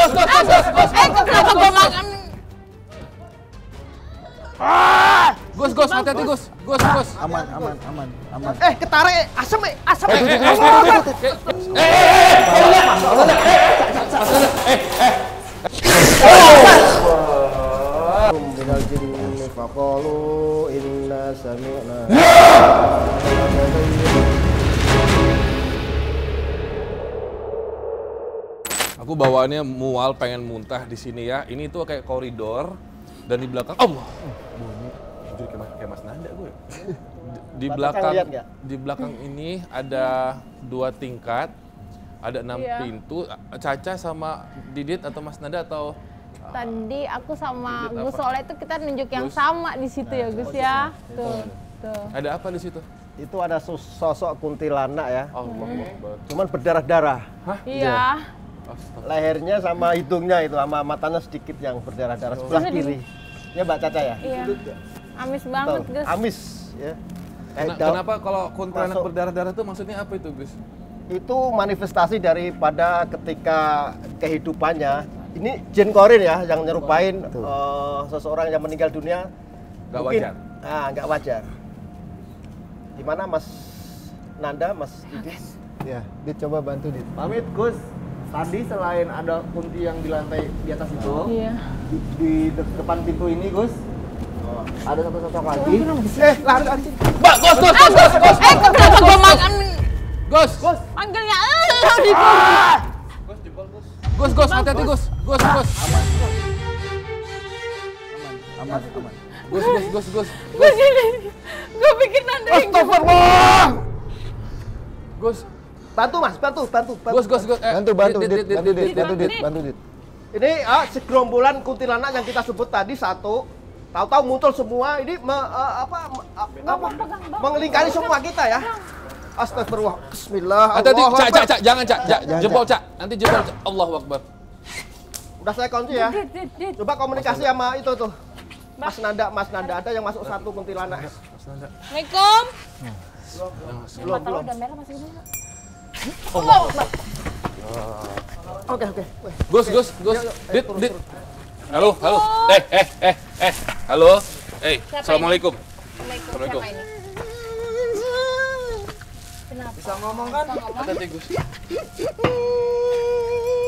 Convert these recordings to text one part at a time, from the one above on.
Kenapa gua makan? Gus, hati-hati Gus. Aman. Ketarik, asem. Minal jinni faqalu inna sami'na. Aku bawaannya mual, pengen muntah di sini ya. Ini tuh kayak koridor dan di belakang Allah. Bunyi. Jujur kayak Mas Nanda gue. Di belakang ini ada 2 tingkat, ada 6 pintu. Caca sama Didit atau Mas Nanda atau tadi aku sama Gus Soleh itu kita nunjuk yang sama di situ ya Gus ya. Tuh. Ada apa di situ? Itu ada sosok kuntilanak ya. Allah. Cuman berdarah-darah. Hah? Iya. Lehernya sama hidungnya itu sama matanya sedikit yang berdarah-darah sebelah kiri. Ya Mbak Caca ya? Iya. Amis banget Gus. Amis ya. Kenapa kalau kuntilanak berdarah-darah itu maksudnya apa itu Gus? Itu manifestasi daripada ketika kehidupannya. Ini jin korin ya yang nyerupain seseorang yang meninggal dunia. Gak wajar? Nggak wajar. Gimana Mas Nanda, Mas Didit? Ya, Dit coba bantu Dit. Pamit Gus. Tadi selain ada kunti yang di lantai di atas itu, di depan pintu ini Gus, ada satu sosok lagi. Lari. Mbak, Gus. Kenapa gua makan? Gus. Panggilnya di Gus, hati-hati Gus. Aman. Gus. Gue pikir nanti. Astagfirullah. Gus. Bantu Mas, bantu. Bantu Dit. Ini segerombolan kuntilanak yang kita sebut tadi satu, tahu-tahu muncul semua. Ini mengelingkari semua kita ya. Astagfirullah. Bismillah. Hati-hati, Cak, jangan Cak. Jempol Cak. Nanti jempol Cak. Allahu Akbar. Udah saya kunci ya. Coba komunikasi sama itu tuh. Mas Nanda, ada yang masuk satu kuntilanak. Assalamualaikum. Belum. Udah merah masih dulu. Oke. Gus. Dit. Halo. Halo. Assalamualaikum. Assalamualaikum. Siapa ini? Kenapa? Bisa ngomong kan? Hati-hati Gus.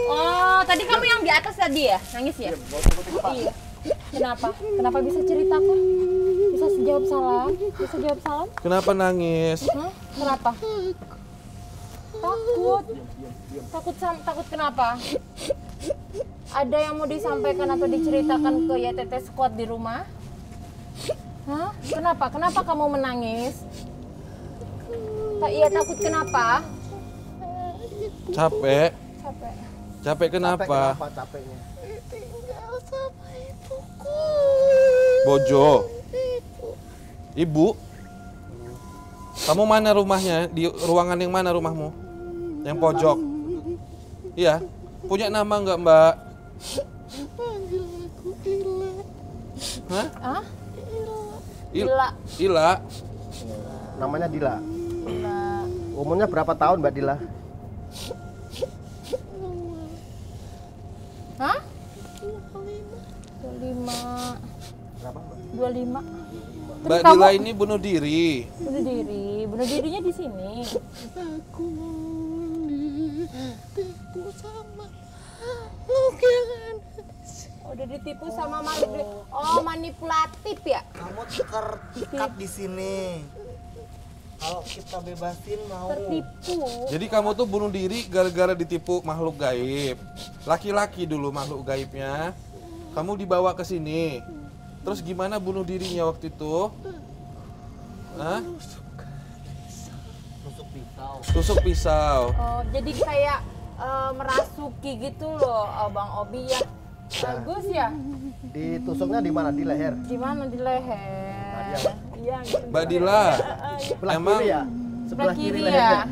Oh, tadi kamu yang di atas tadi ya? Nangis ya? Iya. Kenapa bisa ceritakan? Bisa jawab salam? Kenapa nangis? Kenapa? Takut kenapa? Ada yang mau disampaikan atau diceritakan ke YTT Squad di rumah? Hah? Kenapa kamu menangis? Iya, takut kenapa? Capek kenapa? Capeknya? Tinggal sama ibuku. Bojo. Ibu. Kamu mana rumahnya? Di ruangan yang mana rumahmu? Yang pojok. Iya. Punya nama nggak Mbak? Panggil aku Ila. Hah? Ila. Namanya Dila. Umurnya berapa tahun Mbak Dila? Hah? 25. Mbak Dila ini bunuh diri. Bunuh dirinya di sini. Aku ditipu sama makhluk yang ada. Udah ditipu sama makhluk. Oh, manipulatif ya? Kamu terikat di sini. Kalau kita bebasin mau. Tertipu. Jadi kamu tuh bunuh diri gara-gara ditipu makhluk gaib. Laki-laki dulu makhluk gaibnya. Kamu dibawa ke sini. Terus gimana bunuh dirinya waktu itu? Hah? Tusuk pisau. Oh, jadi kayak merasuki gitu loh, Bang Obi ya. Bagus ya? Ditusuknya di mana? Di leher? Di mana? Di leher. Iya. Mbak Dila, Sebelah emang kiri ya? Sebelah kiri lehernya. ya.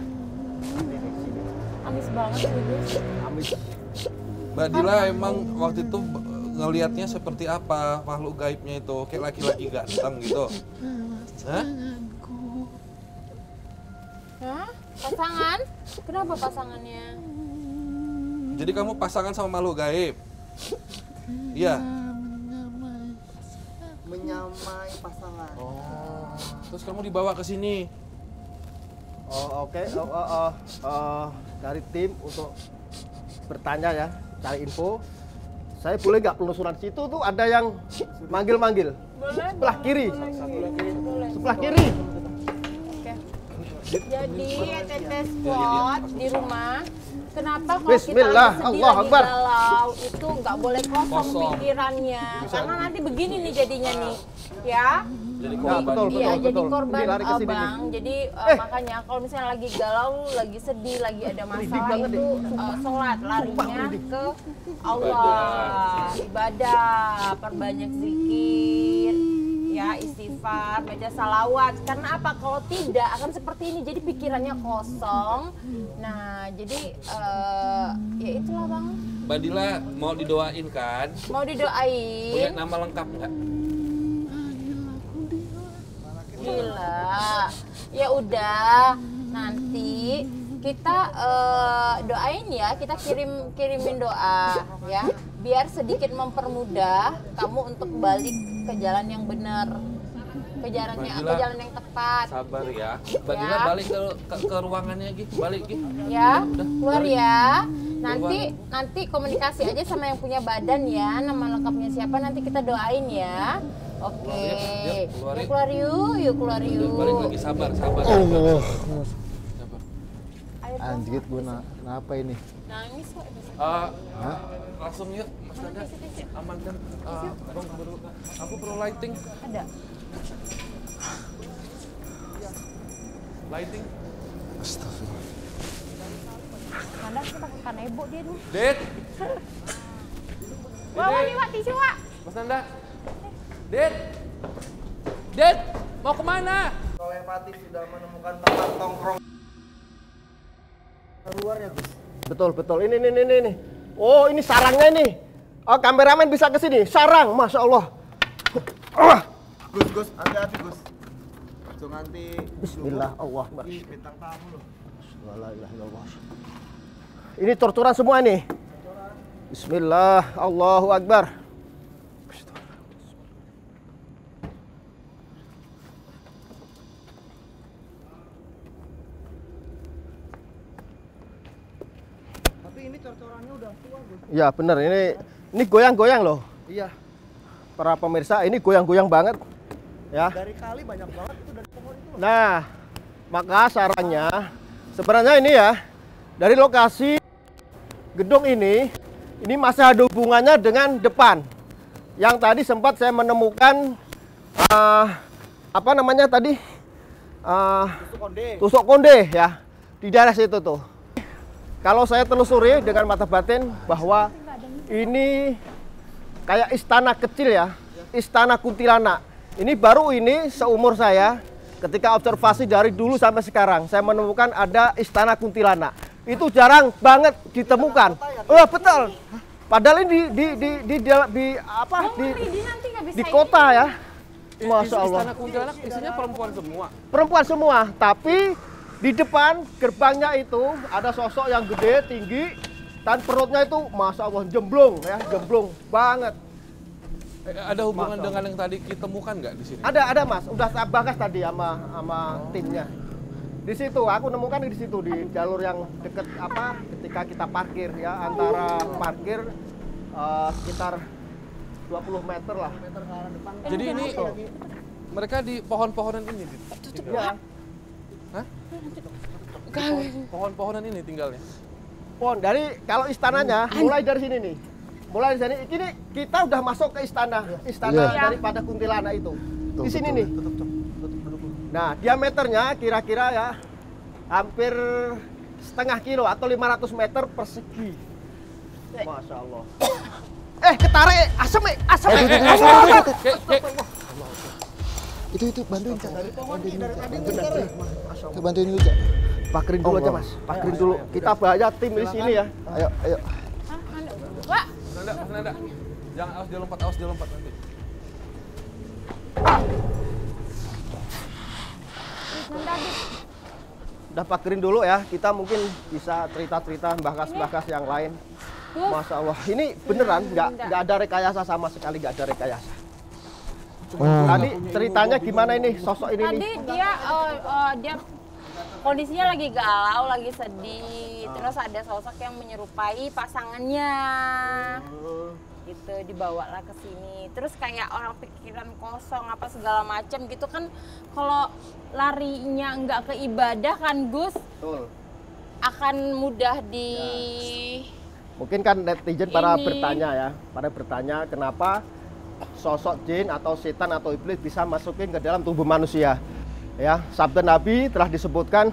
Amis banget sih, Gus. Amis. Mbak Dila emang waktu itu ngelihatnya seperti apa makhluk gaibnya itu? Kayak laki-laki ganteng gitu. Hah? Hah? Pasangan? Kenapa pasangannya? Jadi kamu pasangan sama makhluk gaib? Iya. Menyamai pasangan. Oh. Terus kamu dibawa ke sini. Oh, oke. Dari tim untuk bertanya ya, cari info. Saya boleh nggak penelusuran situ tuh ada yang manggil-manggil. Boleh. Sebelah kiri. Boleh. Sebelah kiri. Oke. Jadi tetes squad di rumah. Kenapa kalau Bismillah, kita lagi sedih, Allah lagi Akbar. galau, itu nggak boleh kosong Kosong. pikirannya. Karena nanti begini nih jadinya nih, ya. Jadi Ya, korban. betul, Iya, jadi betul. korban Ini lari ke sini bang. Jadi makanya kalau misalnya lagi galau, lagi sedih, lagi ada masalah banget itu sholat larinya ke Allah, ibadah, perbanyak zikir, ya istighfar, baca salawat. Karena apa? Kalau tidak akan seperti ini. Jadi pikirannya kosong. Nah, jadi ya itulah bang. Mbak Dila mau didoain kan? Mau Punya didoain? nama lengkap nggak? Gila. Ya udah, nanti kita doain ya, kita kirimin doa ya, biar sedikit mempermudah kamu untuk balik ke jalan yang benar, ke jalan yang tepat. Sabar ya. Mbak Ya. Dila balik ke ruangannya gitu, balik gitu. Ya, keluar ya. Nanti komunikasi aja sama yang punya badan ya, nama lengkapnya siapa nanti kita doain ya. Oke. Yuk, keluar yuk. Keluar yuk. Balik lagi, sabar. Sabar. Ayo, Anjir, gue kenapa ini? nangis kok. Langsung yuk, Mas Nanda. Amankan. Aku perlu lighting. Ada. Lighting. Nanda kita pakai kanebo dia tuh. Dit. Bawa nih Wak, tisu Wak. Mas Nanda. Dit. Dit, mau kemana? Telepati sudah menemukan tempat tongkrong. Keluarnya, Gus. Betul. Ini. Oh, ini sarangnya ini. Oh, kameramen bisa ke sini. Sarang, Masya Allah. Gus, hati-hati, Gus. So nanti Bismillah, Allah. di bintang tamu loh. Ini torturan semua nih. Bismillah, Allahu Akbar. Tapi ini torturannya udah tua, Gus. Ya benar, ini goyang-goyang loh. Iya. Para pemirsa, ini goyang-goyang banget. Ya. Dari kali banyak banget itu dari pohon itu. Nah, maka sarannya sebenarnya ini ya, dari lokasi gedung ini masih ada hubungannya dengan depan. Yang tadi sempat saya menemukan apa namanya tadi? Tusuk konde ya, di daerah situ tuh. Kalau saya telusuri dengan mata batin bahwa ini kayak istana kecil ya, istana kuntilanak. Ini baru ini seumur saya, ketika observasi dari dulu sampai sekarang, saya menemukan ada istana kuntilanak. Itu jarang banget ditemukan. Oh betul. Padahal ini di kota ya. Masya Allah. Istana kuntilanak isinya perempuan semua. Perempuan semua, tapi di depan gerbangnya itu ada sosok yang gede, tinggi, dan perutnya itu Masya Allah jemblung ya, jemblung banget. Ada hubungan dengan yang tadi ditemukan nggak di sini? Ada Mas, udah saya bahas tadi sama timnya. Di situ aku nemukan di situ di jalur yang deket ketika kita parkir ya, antara parkir sekitar 20 meter lah. Jadi ini mereka di pohon-pohonan ini. Ya, Hah? Pohon-pohonan ini tinggalnya. pohon dari kalau istananya mulai dari sini nih. Mulai dari sini, ini kita udah masuk ke istana daripada kuntilanak itu. Di sini nih. Nah, diameternya kira-kira ya hampir setengah kilo atau 500 meter persegi. Masya Allah. Ketarik, asem. Itu bantuin, Cak. Bantuin dulu, Cak. Pakerin dulu aja, Mas. Pakerin dulu. Kita bahaya tim di sini ya. Ayo. Wak, Mas Nanda. Jangan awas dia lompat nanti. Udah pakerin dulu ya. Kita mungkin bisa cerita-cerita bahas yang lain. Gus. Masya Allah, ini beneran nggak ada rekayasa sama sekali, nggak ada rekayasa. Tadi ceritanya gimana ini sosok ini? Tadi dia dia kondisinya lagi galau, lagi sedih. Terus ada sosok yang menyerupai pasangannya. Gitu dibawalah ke sini. Terus kayak orang pikiran kosong apa segala macam gitu kan. Kalau larinya nggak ke ibadah kan Gus, Betul. akan mudah di Mungkin kan netizen pada bertanya kenapa sosok jin atau setan atau iblis bisa masukin ke dalam tubuh manusia. Ya, sabda Nabi telah disebutkan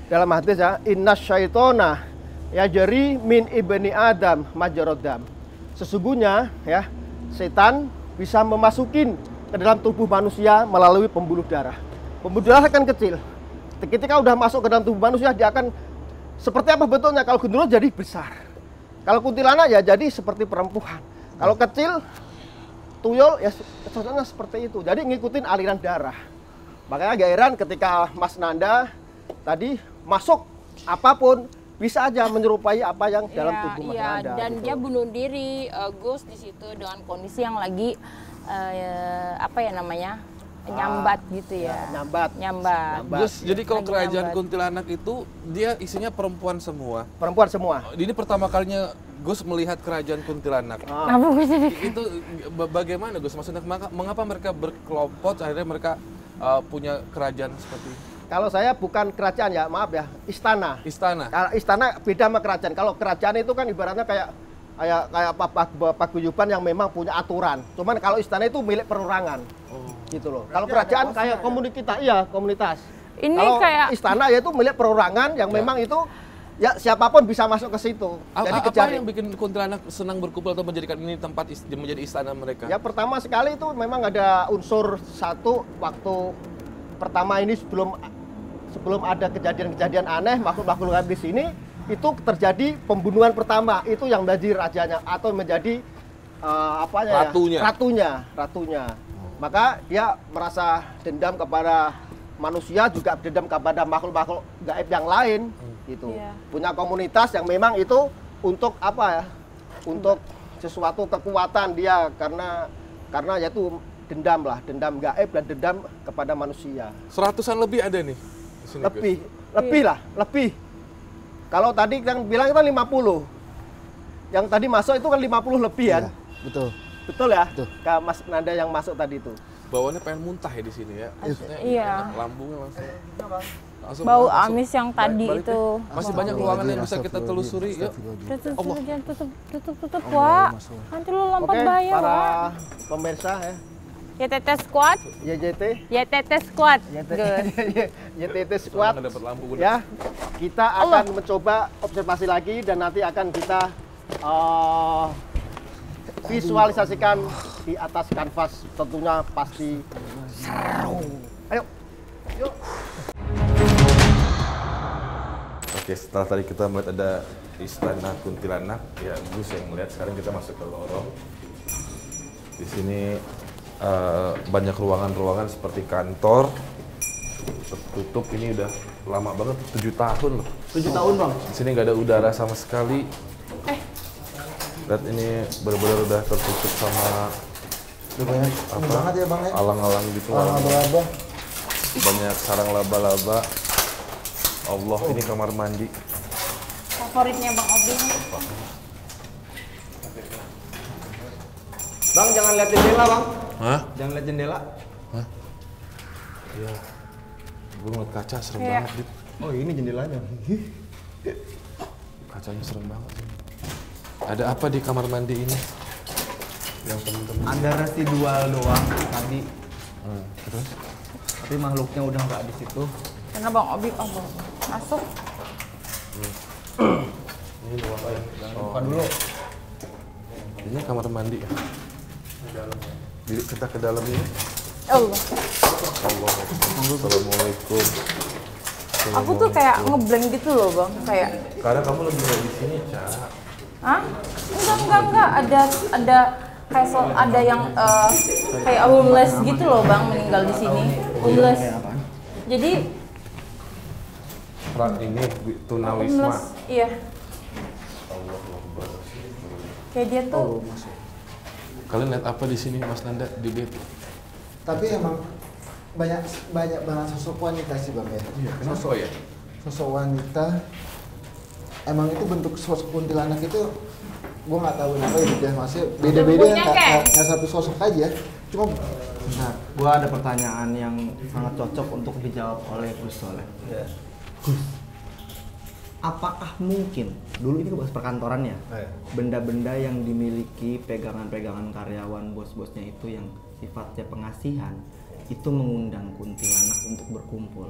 dalam hadis ya, inna syaitona yajri min ibni Adam majrodam. Sesungguhnya ya, setan bisa memasukin ke dalam tubuh manusia melalui pembuluh darah. Pembuluh darah kan kecil. Ketika udah masuk ke dalam tubuh manusia, dia akan seperti apa bentuknya? Kalau gundul jadi besar. Kalau kuntilanak ya jadi seperti perempuan. Kalau kecil, tuyul ya contohnya seperti itu. Jadi ngikutin aliran darah. Makanya gak heran ketika Mas Nanda tadi masuk apapun bisa aja menyerupai apa yang dalam tubuh Mas Nanda. Dan gitu. dia bunuh diri Gus di situ dengan kondisi yang lagi apa ya namanya? Nyambat gitu ya. Nyambat. Gus, jadi kalau Lagi kerajaan nyambat. kuntilanak itu dia isinya perempuan semua. Perempuan semua. Ini pertama kalinya Gus melihat kerajaan kuntilanak. Apa Gus jadi? Itu bagaimana Gus? Maksudnya mengapa mereka berkelompok akhirnya mereka punya kerajaan seperti ini? Kalau saya bukan kerajaan ya, maaf ya, istana. Istana. Kalau istana beda sama kerajaan. Kalau kerajaan itu kan ibaratnya kayak paguyuban yang memang punya aturan. Cuman kalau istana itu milik perorangan. Gitu loh. Kalau kerajaan kayak komunitas. Ini Kalau kayak istana ya itu milik perorangan yang memang itu ya siapapun bisa masuk ke situ. Jadi Apa kejaring. yang bikin kuntilanak senang berkumpul atau menjadikan ini tempat menjadi istana mereka? Ya pertama sekali itu memang ada unsur satu waktu pertama ini sebelum ada kejadian-kejadian aneh makhluk-makhluk gaib di sini itu terjadi pembunuhan pertama itu yang menjadi rajanya atau menjadi ratunya. Maka dia merasa dendam kepada manusia juga dendam kepada makhluk-makhluk gaib yang lain gitu. Iya. Punya komunitas yang memang itu untuk apa ya? Untuk sesuatu kekuatan dia karena yaitu dendam gaib dan dendam kepada manusia. 100-an lebih ada nih. Di sini, Gus. Lebih. Kalau tadi kan bilang kita 50. Yang tadi masuk itu kan 50 lebih kan? Betul. Betul ya? Betul. Kak Mas Nanda yang masuk tadi itu. Bawaannya pengen muntah ya di sini ya. Maksudnya Iya. enak, lambungnya langsung bau masuk. amis yang tadi Balik itu. deh. Masih banyak ruangan yang bisa kita telusuri. Yuk. Tutup, Wak. Nanti lu lompat Oke, bahaya, para Wak. pemirsa ya. YTT Squad. YTT Squad. Gus. YTT Squad. Nggak dapat lampu udah. Ya, kita akan mencoba observasi lagi dan nanti akan kita visualisasikan di atas kanvas, tentunya pasti seru. Ayo, yuk. Oke, setelah tadi kita melihat ada istana kuntilanak, ya Gus yang melihat. Sekarang kita masuk ke lorong. Di sini banyak ruangan-ruangan seperti kantor. Tertutup, ini udah lama banget, 7 tahun loh. 7 tahun bang. Di sini nggak ada udara sama sekali. Lihat ini benar-benar udah tertutup sama Banget ya bang ya. alang-alang gitu. Laba-laba. Banyak sarang laba-laba. Allah, ini kamar mandi. Favoritnya Bang Obi. Bang jangan lihat jendela bang. Hah? Jangan lihat jendela. Iya. Gue ngeliat kaca serem Kayak- banget, Dit. Oh ini jendelanya. Kacanya serem banget. Ada apa di kamar mandi ini? Yang temen-temen. Ada residual doang tadi. Terus? Tapi makhluknya udah nggak di situ. Karena Bang Obi, Bang. Masuk. Ini ruangan. Buka dulu. Ini kamar mandi ya? Kita ke dalam ini. Allah. Allah. Assalamualaikum. Aku tuh kayak ngeblank gitu loh, Bang. Kayak Karena kamu lebih dari di sini, Ca. hah? Enggak. Ada kayak ada yang kayak homeless gitu loh, Bang, meninggal di sini. Homeless. Jadi Ini tunawisma. homeless. Iya. Allah Akbar. Kayak dia tuh Kalian lihat apa di sini Mas Nanda di bed? Tapi emang banyak banget sosok wanita sih Bang ya. Iya, kenapa ya? Sosok wanita emang itu bentuk sosok kuntilanak itu gue nggak tahu kenapa ya masih beda-beda Bentuknya, Kek. nggak satu sosok aja. Cuma Nah, gua ada pertanyaan yang sangat cocok untuk dijawab oleh Gus Soleh. Gus, apakah mungkin dulu ini bahas perkantoran ya, benda-benda yang dimiliki pegangan-pegangan karyawan bos-bosnya itu yang sifatnya pengasihan itu mengundang kuntilanak untuk berkumpul?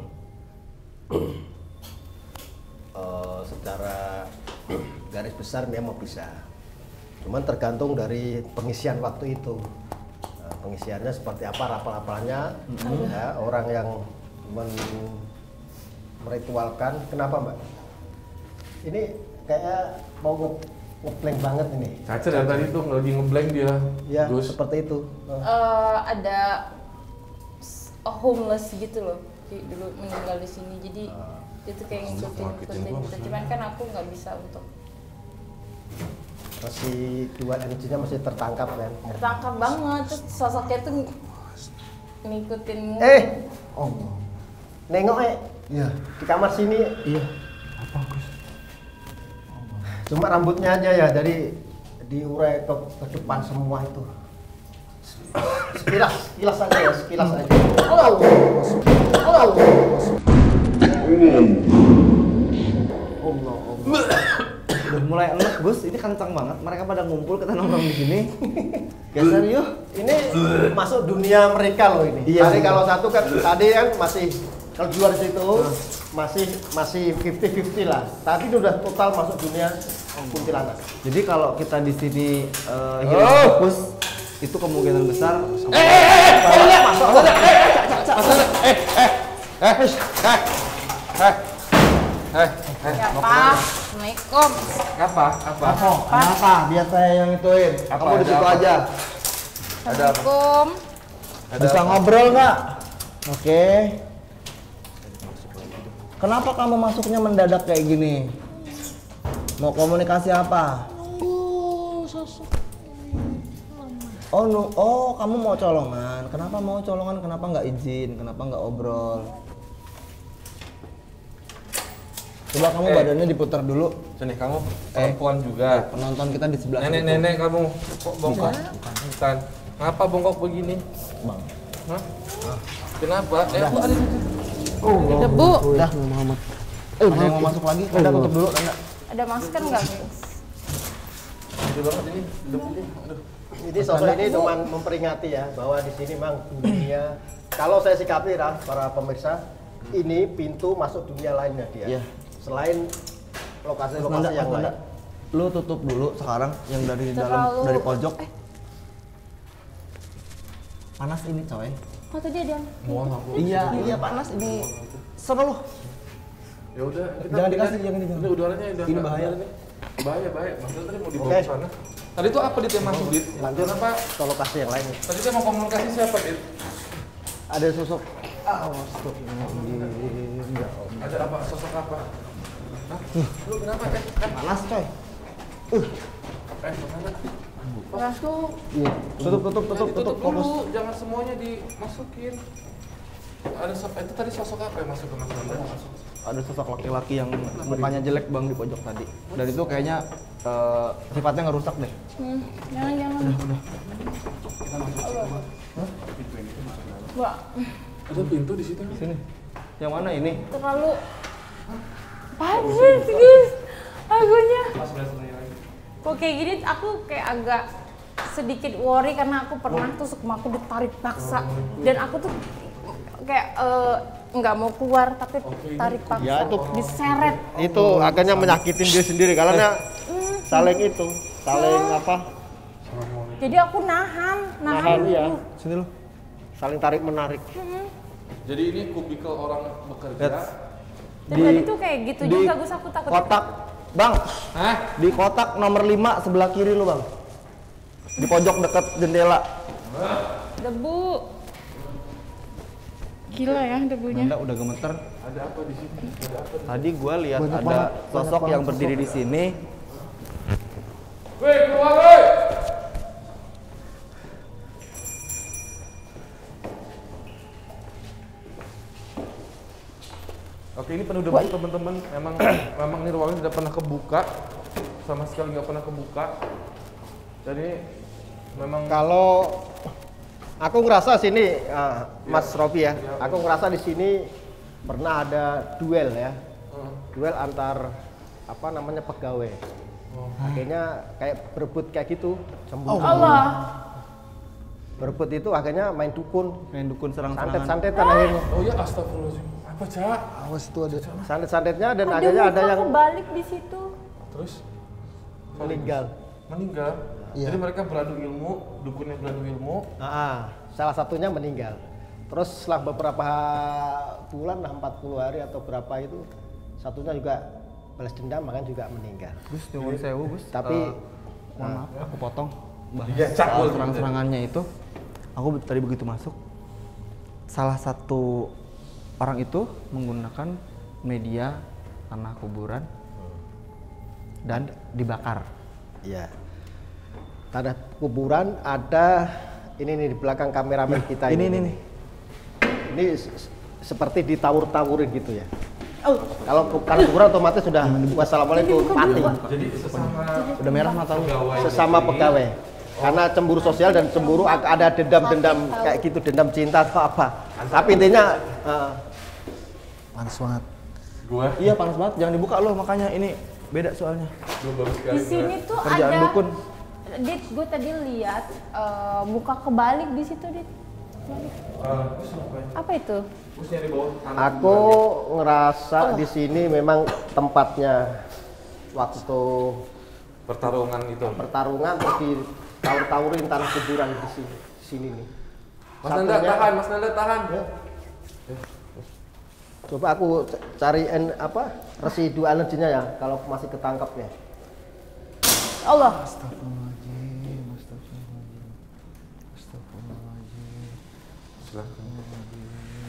Secara garis besar memang bisa, cuman tergantung dari pengisian waktu itu. Pengisiannya seperti apa, rapal-rapalnya, ya, orang yang meritualkan. Kenapa Mbak? Ini kayak mau ngeblank banget ini. Caca dari tadi tuh lagi ngeblank dia. Ya, Gus. seperti itu. ada homeless gitu loh. Dulu meninggal di sini. Jadi itu kayak ngikutin gitu. Cuman kan aku nggak bisa untuk Masih dual energinya masih tertangkap kan? tertangkap banget. Terus sosoknya tuh ngikutin. Oh, nengok iya. di kamar sini. Iya. Cuma rambutnya aja ya, jadi diurai ke depan semua itu. Sekilas aja ya, sekilas aja. Halo. Udah mulai enak Gus, ini kencang banget. Mereka pada ngumpul, kita nongkrong di sini. Geser yuk. Ini masuk dunia mereka loh ini. Iya. Tadi kalau satu kan tadi kan masih kalau di luar situ masih 50-50 lah. Tadi udah total masuk dunia kuntilanak. Jadi kalau kita di sini hilang fokus, itu kemungkinan besar. Siapa? Assalamualaikum. Apa? Kenapa? Biar saya yang ituin. Kamu di situ aja. Assalamualaikum. Bisa ngobrol nggak? Oke. Kenapa kamu masuknya mendadak kayak gini? Mau komunikasi apa? Nunggu sosok ini lama. Oh, kamu mau colongan. Kenapa mau colongan? Kenapa nggak izin? Kenapa nggak obrol? Coba kamu badannya diputar dulu. Sini kamu perempuan juga. Penonton kita di sebelah situ. Nenek-nenek kamu kok bongkok? Bukan. Ngapa bongkok begini? Bang. Hah? Kenapa? Aku ada Debu. Udah, Muhammad. Ada yang mau masuk lagi? Tanda tutup dulu, Tanda. Ada masker nggak, guys? gede banget ini. Aduh. Ini sosok ini cuma memperingati ya bahwa di sini memang dunia. Kalau saya sikapi ya, para pemirsa, ini pintu masuk dunia lainnya dia. Iya. Selain lokasi-lokasi yang lain. Lu tutup dulu sekarang yang dari dalam Terlalu- dari pojok. Panas ini, coy. Oh tadi ada yang Mual aku. Iya panas ini. Seru lu. Ya udah, kita Jangan pindah. dikasih, jangan Ini dikasih. udaranya udah Ini nggak bahaya. bener nih. Bahaya. Maksudnya tadi mau dibawa Oke. ke sana. Tadi tuh apa Dit yang masuk Dit? Lanjut Apa? ke lokasi yang lain. Tadi saya mau komunikasi siapa Dit? Ada sosok Ada apa? Sosok apa? Hah? Lu kenapa? Panas, coy. Mana? masuk. Tutup, Tutup fokus. dulu, jangan semuanya dimasukin. Ada itu tadi sosok apa yang masuk ke Mas Nanda? Ada sosok laki-laki yang mukanya jelek Bang di pojok tadi. Dan itu kayaknya sifatnya ngerusak deh. Jangan. Mbak, Ada pintu di situ. Sini. Yang mana ini? terlalu panas guys. Akunya. Kok kayak gini aku kayak agak sedikit worry karena aku pernah tuh sukmaku ditarik paksa dan aku tuh kayak nggak mau keluar tapi tarik paksa. Ya, itu- diseret. itu akhirnya menyakitin dia sendiri karena saling apa? Jadi aku nahan ya. dulu. Sini lu. Saling tarik menarik. Jadi ini kubikel orang bekerja. Dan tadi tuh kayak gitu di juga Gus, aku takut. Kotak, Bang. Hah? Di kotak nomor 5 sebelah kiri lu, Bang. Di pojok dekat jendela. Debu. Gila ya debunya. Nanda udah gemeter. Ada apa di sini? Ada apa? Tadi gua lihat ada sosok yang berdiri di sini. Woi, keluar woi. Oke, ini penuh debu teman-teman. Memang ini ruangan tidak pernah kebuka, sama sekali nggak pernah kebuka. Jadi memang Kalau aku ngerasa sini, Mas Robi ya, aku ngerasa di sini pernah ada duel ya, duel antar apa namanya pegawai. Akhirnya kayak berebut kayak gitu, cemburu. Allah. Berebut itu akhirnya main dukun, serang-serangan. santet-santetan akhirnya. oh ya astagfirullahaladzim. Apa Cak? Awas itu ada. Santet-santetnya dan Ada akhirnya ada muka yang kebalik di situ. Terus meninggal. meninggal. Iya. Jadi mereka beradu ilmu, dukunnya beradu ilmu. Salah satunya meninggal. Terus setelah beberapa bulan, 40 hari atau berapa itu, satunya juga balas dendam, makanya juga meninggal. Gus, nyuwun sewu, Gus. Tapi Mohon maaf, aku potong. Bahas Iya, Cak, soal boleh. serang-serangannya itu. Aku tadi begitu masuk, salah satu orang itu menggunakan media tanah kuburan dan dibakar. ya, tanah kuburan ada ini nih di belakang kameramen kita Ini. Ini seperti ditawur-tawurin gitu ya. Kalau kuburan otomatis sudah wassalamualaikum mati. Jadi sesama Udah merah mata lu. Sesama pegawai. Karena cemburu sosial dan cemburu ada dendam-dendam kayak gitu, dendam cinta atau apa. Tapi intinya Panas banget. gua Iya panas banget, jangan dibuka loh, makanya ini beda soalnya. gua baru sekali Di sini tuh Kerjaan ada. dukun. Dit, gue tadi lihat muka kebalik di situ, Dit. Apa itu? terus nyari bawah tanah. aku ngerasa di sini memang tempatnya waktu Pertarungan itu. pertarungan terus ditawur-tawurin tanah kuburan di sini nih. Mas Nanda tahan, Mas Nanda tahan. Ya. Coba aku cari residu energinya ya kalau masih ketangkap ya. Allah.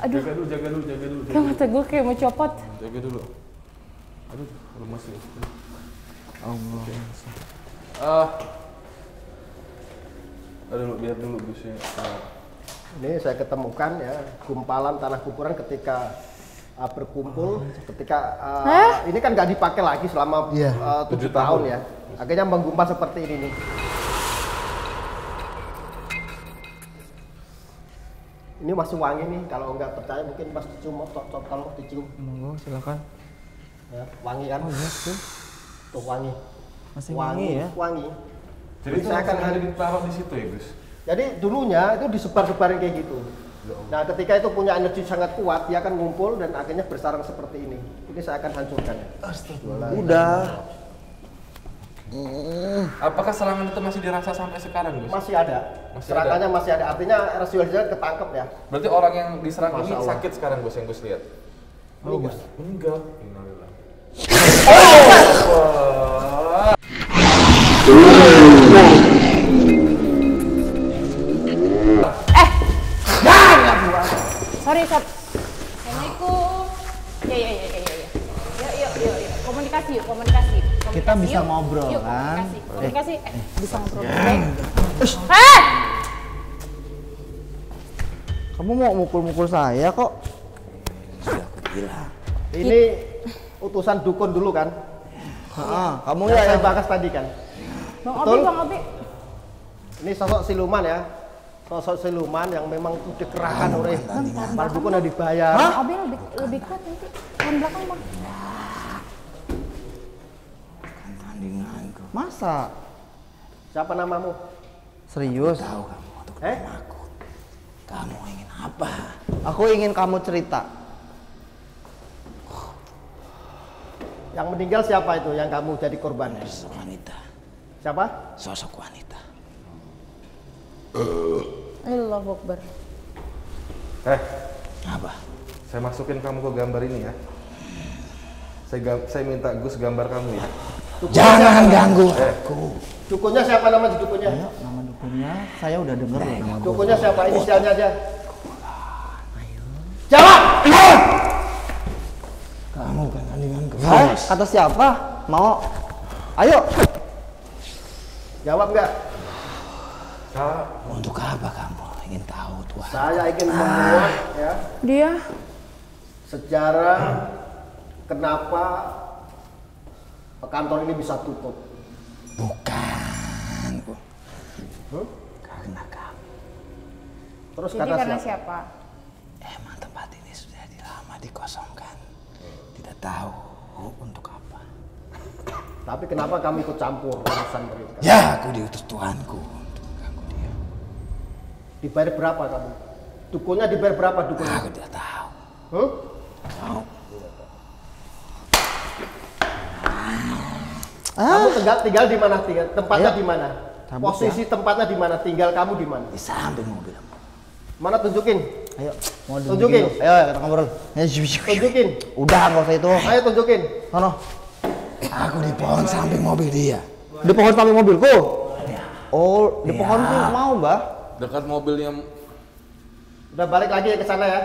Aduh, Jaga dulu. kayak mata gue kayak mau copot. Jaga dulu. Aduh, lemas ya. Allah. Aduh, lihat dulu busnya. Ini saya ketemukan ya gumpalan tanah kuburan ketika berkumpul, ketika ini kan nggak dipakai lagi selama Iya. 7 tahun ya. Akhirnya menggumpal seperti ini nih. Ini masih wangi nih, kalau nggak percaya mungkin pas dicium, kalau dicium. Monggo, silakan. Ya, wangi kan? Tuh wangi. Masih wangi ya? Wangi. Jadi itu saya akan ada ditaruh di situ ya, Gus. Jadi dulunya itu disebar-sebarin kayak gitu. Nah, ketika itu punya energi sangat kuat, dia akan ngumpul dan akhirnya bersarang seperti ini. Ini saya akan hancurkan. Udah. Apakah serangan itu masih dirasa sampai sekarang, Gus? Masih ada. Masih Serangannya masih ada. Artinya residualnya ketangkep ya. Berarti orang yang diserang ini Masya Allah. sakit sekarang, Gus, yang Gus lihat. Meninggal. Meninggal. Innalillah. Sorry, Sob. Assalamualaikum. Ya. Yuk. Komunikasi. Kita bisa Yuk. ngobrol, Yuk, kan? Komunikasi. Bisa ngobrol. Baik. Kamu mau mukul-mukul saya kok? Ini utusan dukun dulu kan? Kamu Yang ya saya yang bahas tadi kan? Bang Betul? Obi. Ini sosok siluman ya. Sosok siluman yang memang itu dikerahkan oleh para dukun yang dibayar. Bang Obi lebih kuat nanti. Tahun belakang, Bang. masa? Siapa namamu? Serius? Kamu ingin apa? Aku ingin kamu cerita. Yang meninggal siapa itu yang kamu jadi korban? Sosok wanita. Siapa? Sosok wanita. Allahu Akbar. Apa? Saya masukin kamu ke gambar ini ya. Saya minta Gus gambar kamu ya. Jangan ganggu aku. Dukunnya siapa nama dukunnya? Ayo, nama dukunnya saya udah denger loh nama Dukunnya siapa? Inisialnya aja. Jawab! Kamu kan tandinganku. Kata siapa? Mau? Ayo. Jawab nggak? Untuk apa kamu ingin tahu Tuhan? Saya ingin membuat ya Dia sejarah kenapa kantor ini bisa tutup. Bukan. Karena kamu. Terus jadi karena siapa? siapa? Emang tempat ini sudah lama dikosongkan. Tidak tahu untuk apa. Tapi kenapa kamu ikut campur urusan mereka? Ya, aku diutus Tuhanku untuk mengganggu dia. Dibayar berapa kamu? Dukunnya dibayar berapa dukunnya? Aku tidak tahu. Tahu. Kamu tinggal di mana? Tempatnya di mana? Posisi tempatnya di mana? Tinggal kamu di mana? Di samping mobil. Mana tunjukin? Ayo, mau Tunjukin. Ayo, kita ngobrol. Tunjukin. Udah, nggak usah itu. Ayo tunjukin. Sono. Aku di pohon samping mobil dia. Di pohon samping mobilku. Oh, di pohon tuh mau, Mbah. Dekat mobilnya. Udah balik lagi ke sana ya.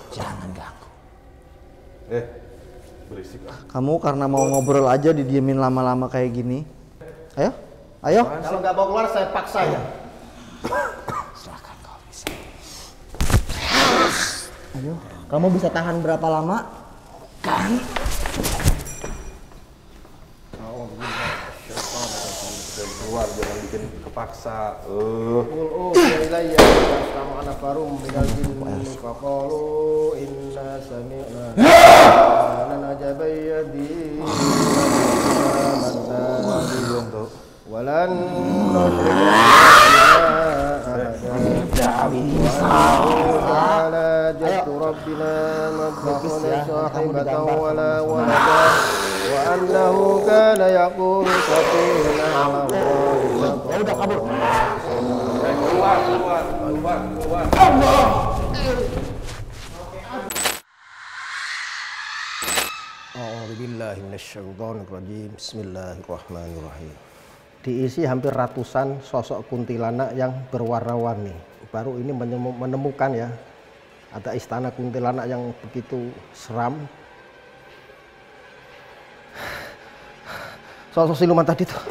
Jangan ganggu. Berisik. Kamu karena mau ngobrol aja didiemin lama-lama kayak gini. Ayo, ayo. Kalau nggak mau keluar saya paksa ya. Silakan kau bisa. Ayo. Kamu bisa tahan berapa lama? Kan? Keluar, jangan bikin kepaksa. Ilayya sama anak baru minal jinni faqalu inna sami'na qur'anan ajabayyadi walan ala jaddu rabbina mattakhadha sahibatan wala walada wa annahu kana yaqulu safihna ala Allah. Udah kabur. Keluar. A'udzubillahi minasyaitonirrajim. Bismillahirrahmanirrahim. Diisi hampir ratusan sosok kuntilanak yang berwarna-warni. Baru ini menemukan ya, ada istana kuntilanak yang begitu seram. Sosok siluman tadi tuh